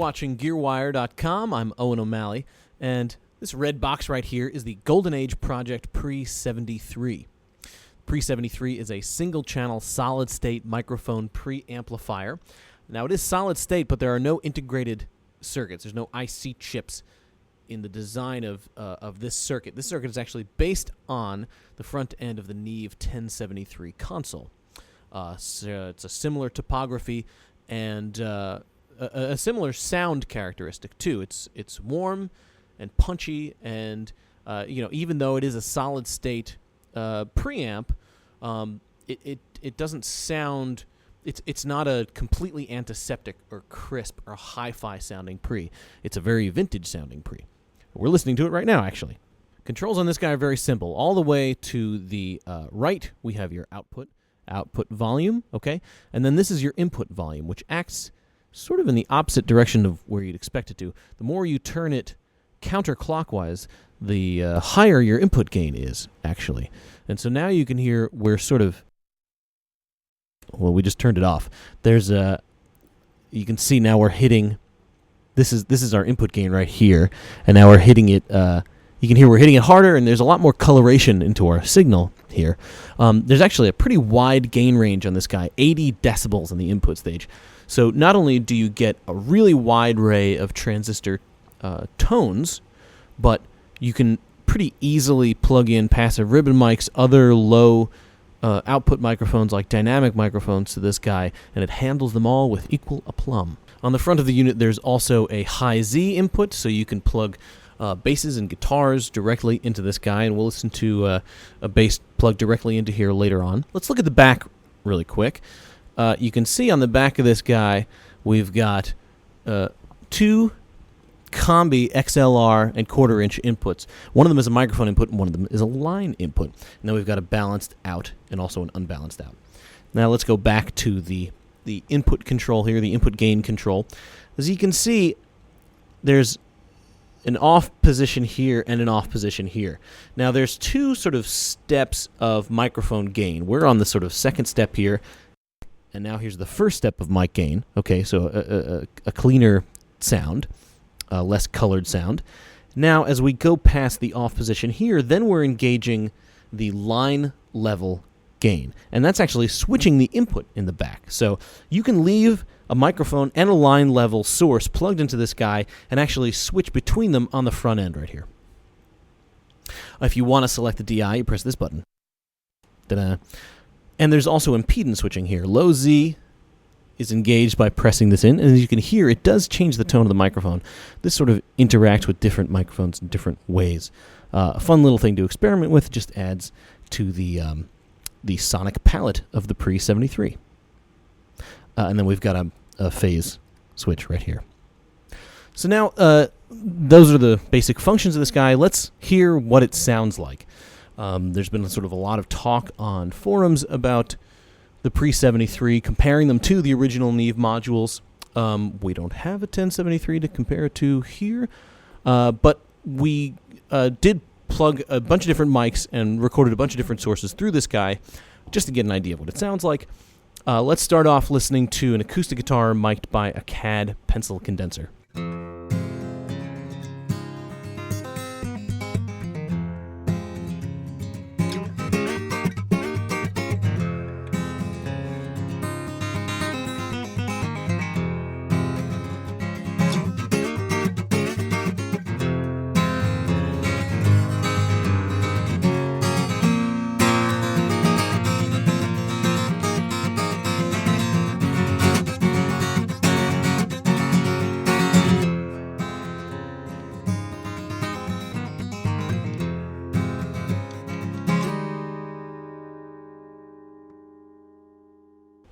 watching GearWire.com. I'm Owen O'Malley, and this red box right here is the Golden Age Project Pre73. Pre73 is a single-channel solid-state microphone preamplifier. Now, it is solid-state, but there are no integrated circuits. There's no IC chips in the design of this circuit. This circuit is actually based on the front end of the Neve 1073 console. So it's a similar topography and a similar sound characteristic too. It's warm and punchy, and even though it is a solid state preamp, it doesn't sound. It's not a completely antiseptic or crisp or hi-fi sounding pre. It's a very vintage sounding pre. We're listening to it right now, actually. Controls on this guy are very simple. All the way to the right, we have your output volume, okay? And then this is your input volume, which acts sort of in the opposite direction of where you'd expect it to. The more you turn it counterclockwise, the higher your input gain is, actually. And so now you can hear we're sort of... Well, we just turned it off. There's a... You can see now we're hitting... This is our input gain right here, and now we're hitting it... you can hear we're hitting it harder, and there's a lot more coloration into our signal here. There's actually a pretty wide gain range on this guy, 80 decibels in the input stage. So not only do you get a really wide array of transistor tones, but you can pretty easily plug in passive ribbon mics, other low output microphones like dynamic microphones to this guy, and it handles them all with equal aplomb. On the front of the unit, there's also a high Z input, so you can plug basses and guitars directly into this guy, and we'll listen to a bass plugged directly into here later on. Let's look at the back really quick. You can see on the back of this guy, we've got two Combi XLR and quarter-inch inputs. One of them is a microphone input, and one of them is a line input. And then we've got a balanced out and also an unbalanced out. Now let's go back to the input control here, the input gain control. As you can see, there's an off position here and an off position here. Now there's two sort of steps of microphone gain. We're on the sort of second step here, and now here's the first step of mic gain. Okay, so a cleaner sound, less colored sound. Now as we go past the off position here, then we're engaging the line level gain, and that's actually switching the input in the back. So you can leave a microphone and a line level source plugged into this guy and actually switch between them on the front end right here. If you want to select the DI, you press this button. Ta-da. And there's also impedance switching here. Low Z is engaged by pressing this in, and as you can hear, it does change the tone of the microphone. This sort of interacts with different microphones in different ways. A fun little thing to experiment with, just adds to the sonic palette of the Pre73. And then we've got a phase switch right here. So now, those are the basic functions of this guy. Let's hear what it sounds like. There's been sort of a lot of talk on forums about the Pre73, comparing them to the original Neve modules. We don't have a 1073 to compare it to here, but we did plug a bunch of different mics and recorded a bunch of different sources through this guy just to get an idea of what it sounds like. Let's start off listening to an acoustic guitar mic'd by a CAD pencil condenser.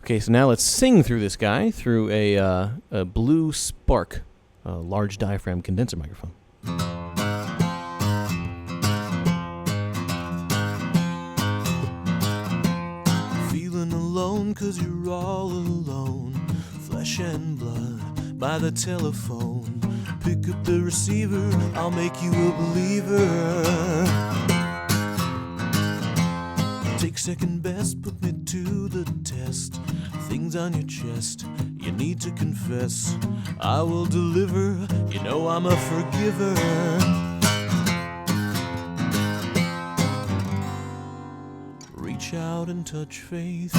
Okay, so now let's sing through this guy through a Blue Spark, a large diaphragm condenser microphone. Feeling alone 'cause you're all alone, flesh and blood by the telephone. Pick up the receiver, I'll make you a believer. Take second best, put me to the test. Things on your chest, you need to confess. I will deliver, you know I'm a forgiver. Reach out and touch faith.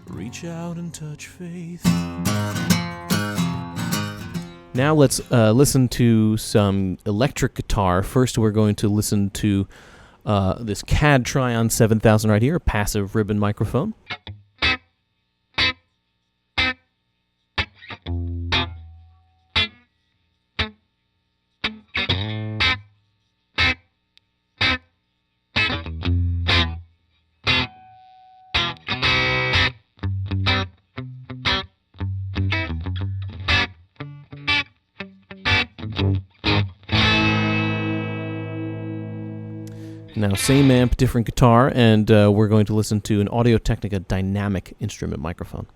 Reach out and touch faith. Now let's listen to some electric guitar. First, we're going to listen to this CAD Trion 7000 right here, a passive ribbon microphone. Now, same amp, different guitar, and we're going to listen to an Audio-Technica dynamic instrument microphone.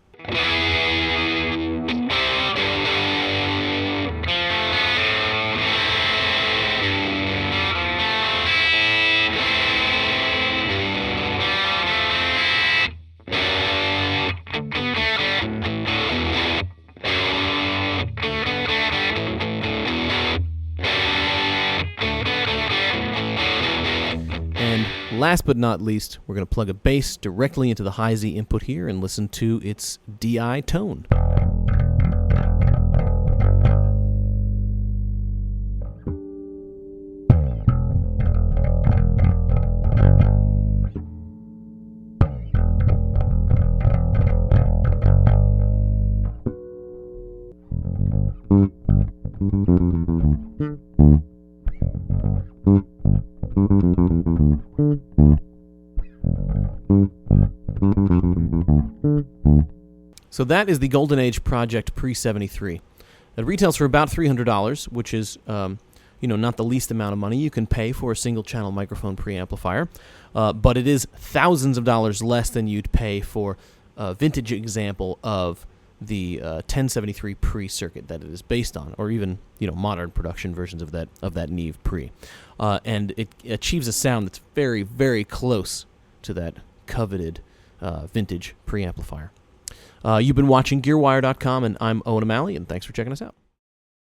And last but not least, we're going to plug a bass directly into the high Z input here and listen to its DI tone. So that is the Golden Age Project Pre73. It retails for about $300, which is, not the least amount of money you can pay for a single-channel microphone preamplifier, but it is thousands of dollars less than you'd pay for a vintage example of the 1073 pre circuit that it is based on, or even modern production versions of that Neve pre, and it achieves a sound that's very, very close to that coveted vintage preamplifier. You've been watching GearWire.com, and I'm Owen O'Malley, and thanks for checking us out.